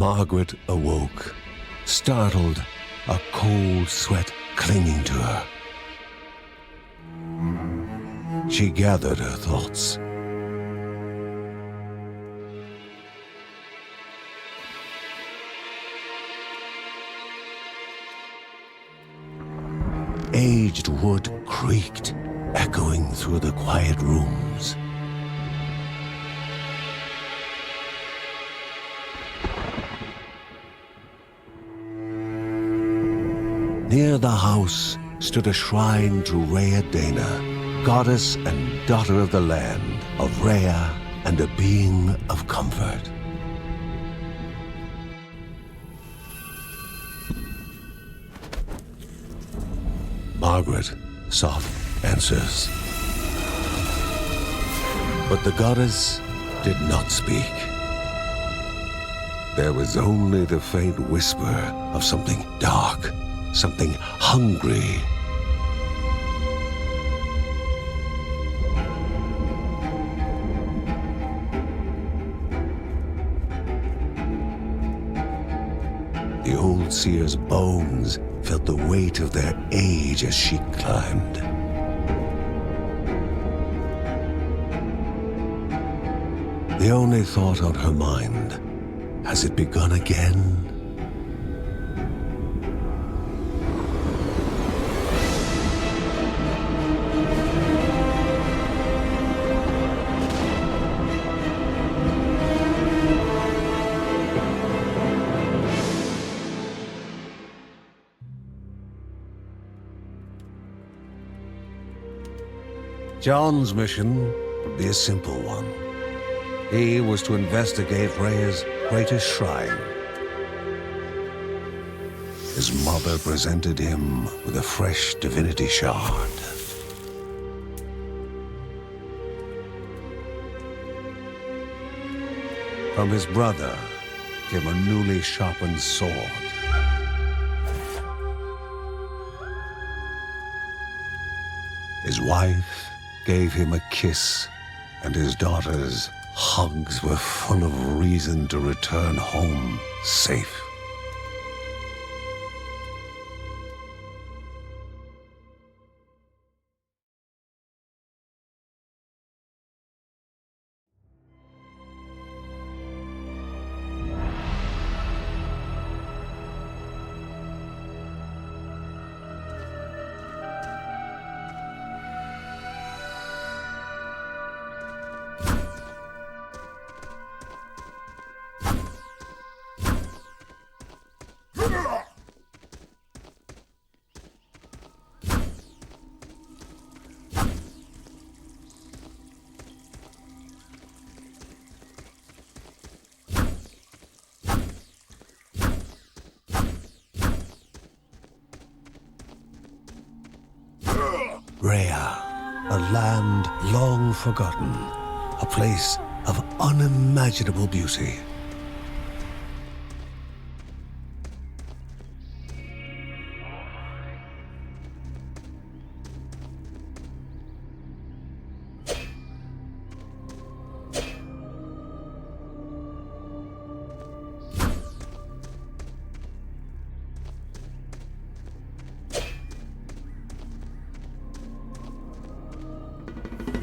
Margaret awoke, startled, a cold sweat clinging to her. She gathered her thoughts. Aged wood creaked, echoing through the quiet rooms. Near the house stood a shrine to Rhea Dana, goddess and daughter of the land, of Rhea and a being of comfort. Margaret sought answers. But the goddess did not speak. There was only the faint whisper of something dark, something hungry. The old seer's bones felt the weight of their age as she climbed. The only thought on her mind, has it begun again? John's mission would be a simple one. He was to investigate Rhea's greatest shrine. His mother presented him with a fresh divinity shard. From his brother came a newly sharpened sword. His wife gave him a kiss, and his daughter's hugs were full of reason to return home safe. Rhea, a land long forgotten, a place of unimaginable beauty.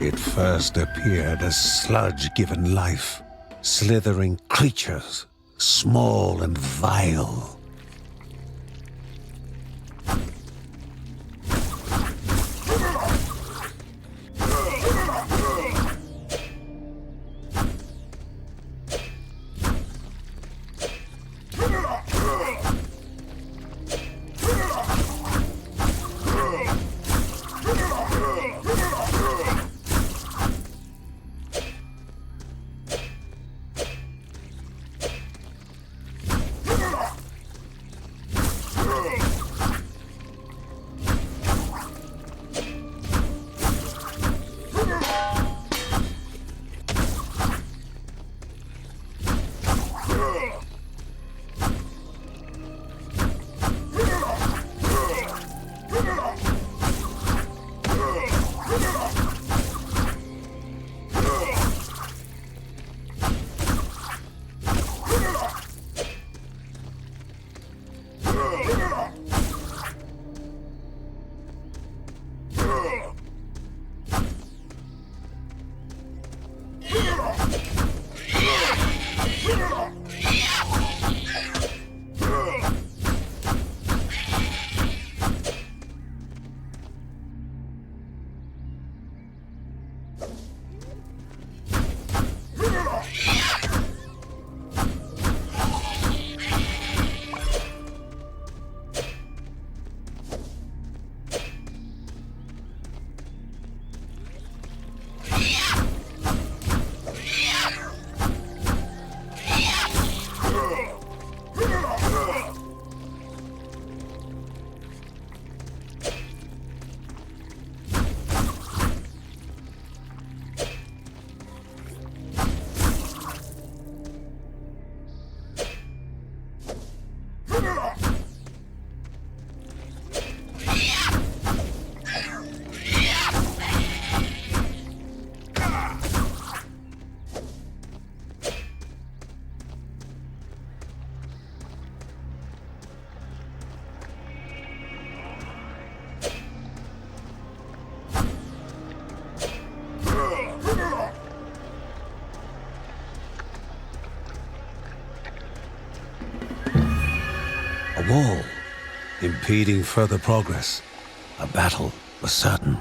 It first appeared as sludge given life, slithering creatures, small and vile. impeding further progress. A battle was certain.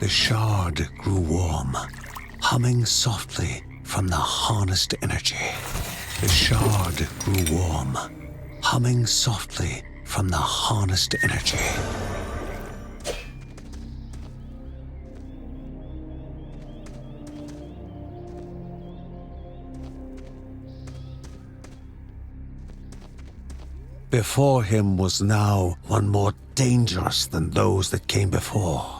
The shard grew warm, humming softly from the harnessed energy. The shard grew warm, humming softly from the harnessed energy. Before him was now one more dangerous than those that came before.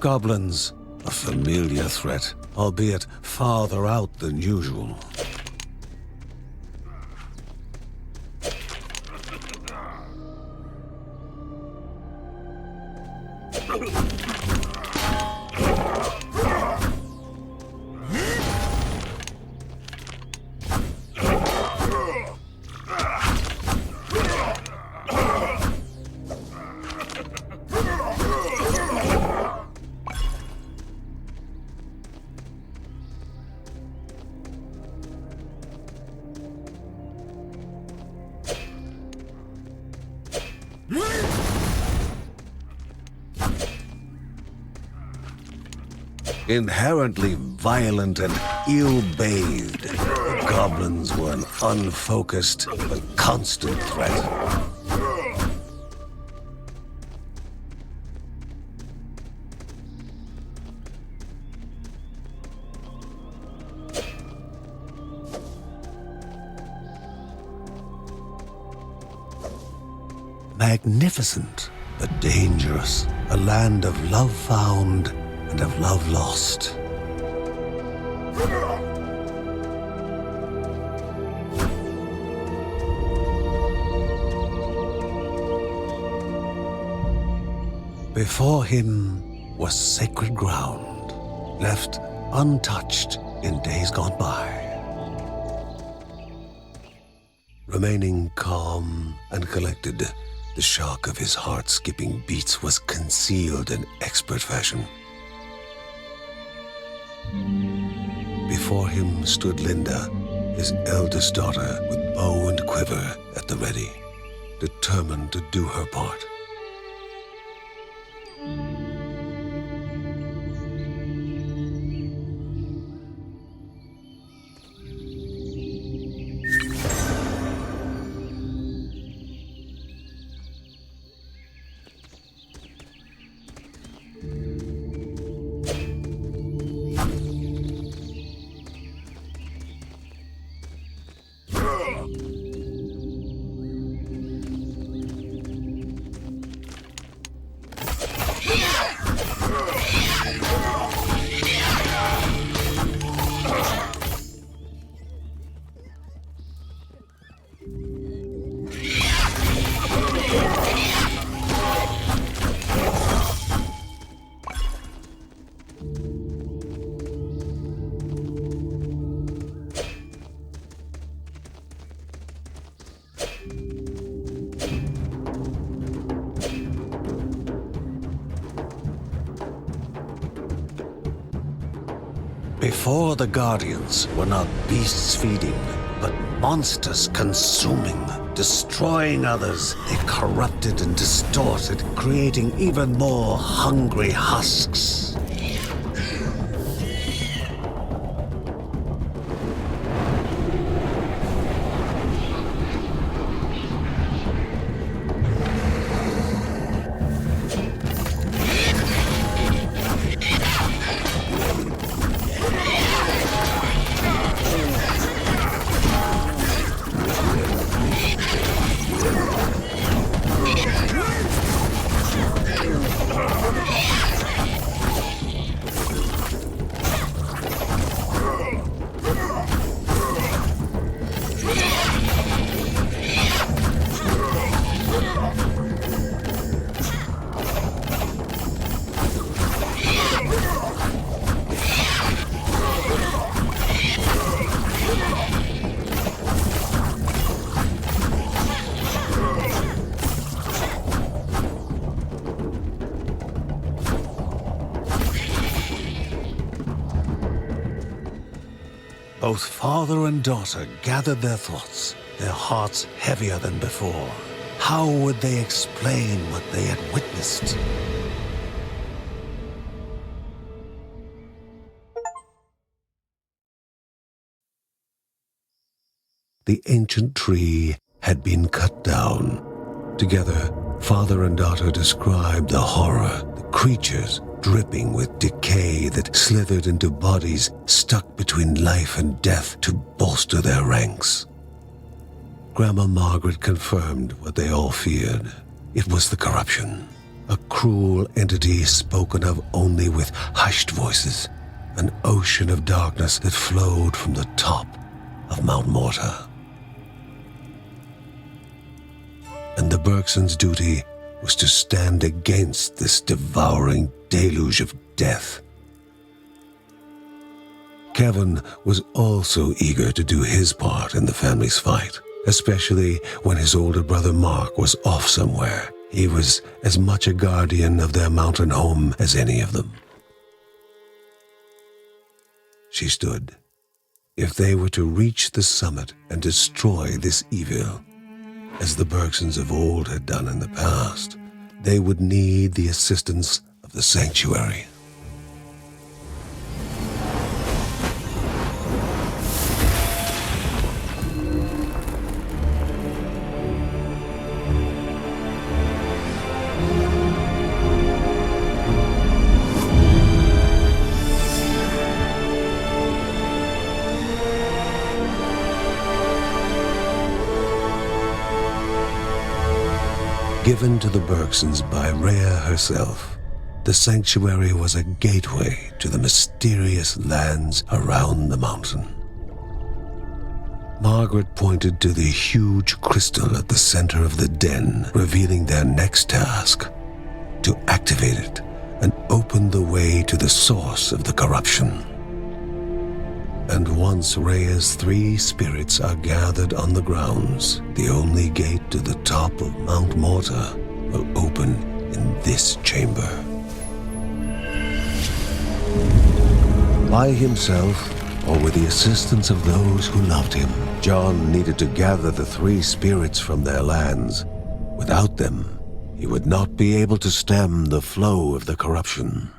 Goblins, a familiar threat, albeit farther out than usual. Inherently violent and ill-bathed, the goblins were an unfocused but constant threat. Magnificent but dangerous, a land of love found and of love lost. Before him was sacred ground, left untouched in days gone by. Remaining calm and collected, the shock of his heart-skipping beats was concealed in expert fashion. Before him stood Linda, his eldest daughter, with bow and quiver at the ready, determined to do her part. Before the Guardians were not beasts feeding, but monsters consuming, destroying others. They corrupted and distorted, creating even more hungry husks. Both father and daughter gathered their thoughts, their hearts heavier than before. How would they explain what they had witnessed? The ancient tree had been cut down. Together, father and daughter described the horror, the creatures dripping with decay that slithered into bodies stuck between life and death to bolster their ranks. Grandma Margaret confirmed what they all feared. It was the corruption, a cruel entity spoken of only with hushed voices, an ocean of darkness that flowed from the top of Mount Morta. And the Bergsons' duty was to stand against this devouring deluge of death. Kevin was also eager to do his part in the family's fight, especially when his older brother Mark was off somewhere. He was as much a guardian of their mountain home as any of them. She stood. If they were to reach the summit and destroy this evil, as the Bergsons of old had done in the past, they would need the assistance of the sanctuary. Given to the Bergsons by Rhea herself, the sanctuary was a gateway to the mysterious lands around the mountain. Margaret pointed to the huge crystal at the center of the den, revealing their next task: to activate it and open the way to the source of the corruption. And once Rhea's 3 spirits are gathered on the grounds, the only gate to the top of Mount Morta will open in this chamber. By himself, or with the assistance of those who loved him, John needed to gather the 3 spirits from their lands. Without them, he would not be able to stem the flow of the corruption.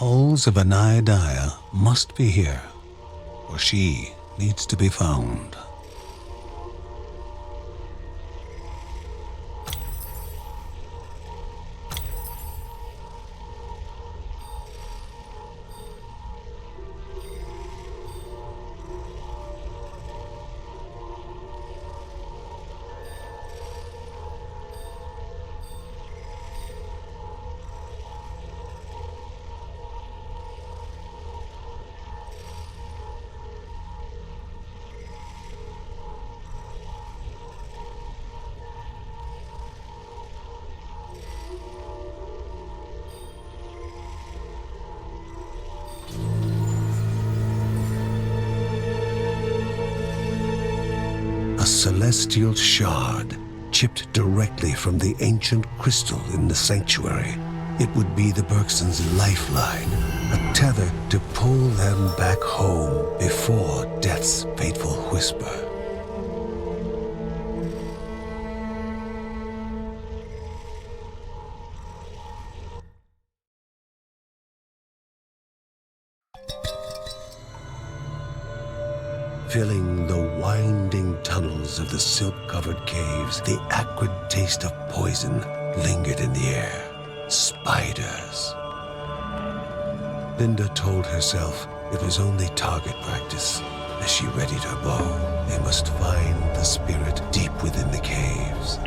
halls of Anaiadaya must be here, for she needs to be found. A celestial shard chipped directly from the ancient crystal in the sanctuary. It would be the Bergsons' lifeline, a tether to pull them back home before death's fateful whisper. Filling the winding tunnels of the silk-covered caves, the acrid taste of poison lingered in the air. Spiders. Linda told herself it was only target practice. As she readied her bow, they must find the spirit deep within the caves.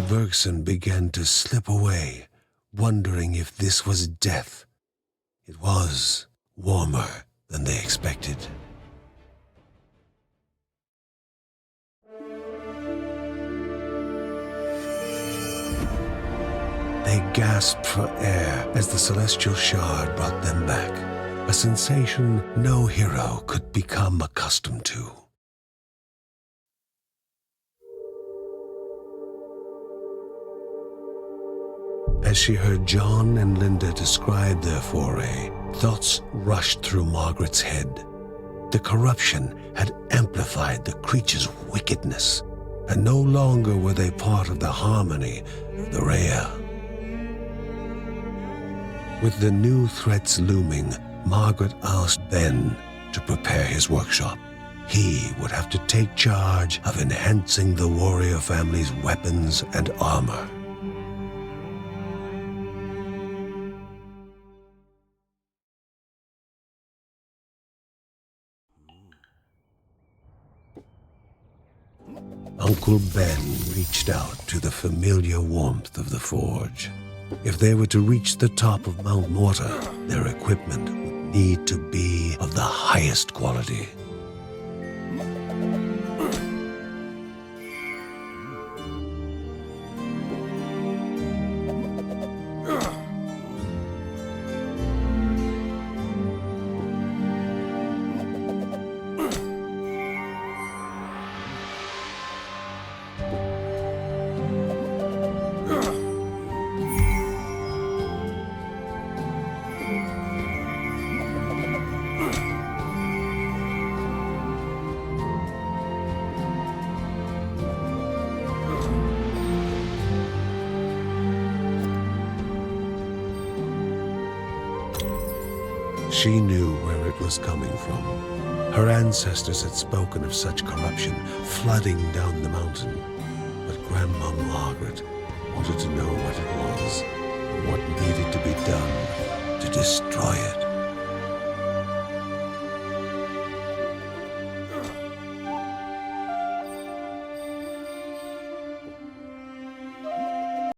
Bergson began to slip away, wondering if this was death. It was warmer than they expected. They gasped for air as the celestial shard brought them back, a sensation no hero could become accustomed to. As she heard John and Linda describe their foray, thoughts rushed through Margaret's head. The corruption had amplified the creature's wickedness, and no longer were they part of the harmony of the Rhea. With the new threats looming, Margaret asked Ben to prepare his workshop. He would have to take charge of enhancing the warrior family's weapons and armor. Uncle Ben reached out to the familiar warmth of the forge. If they were to reach the top of Mount Morta, their equipment would need to be of the highest quality. She knew where it was coming from. Her ancestors had spoken of such corruption flooding down the mountain. But Grandma Margaret wanted to know what it was, and what needed to be done to destroy it.